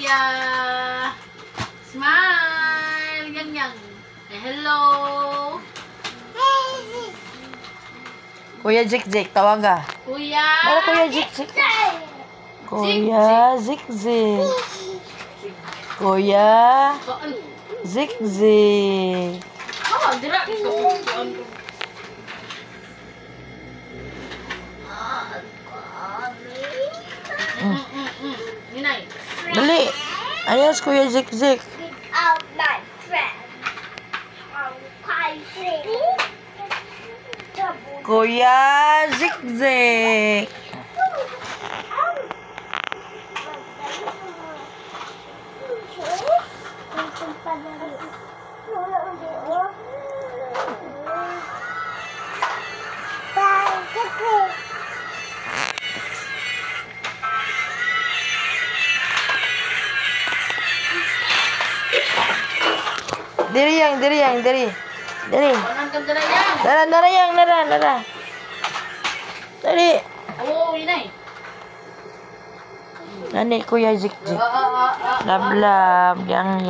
Kuya. Smile. Yang. Hello. Kuya Zik-Zik, tawag ah. Kuya. Para Kuya Zik-Zik. Kuya Zik-Zik. Kuya Zik-Zik. Oh, dira. Inay. Dali. Ayos, Kuya Zik-Zik. Out my friend. Kuya Zik-Zik. Diri yang. Diri. Anong kandala yan? Dara yang. Dali. Oh, inay. Nani Kuya Zik-Zik. Love, yang.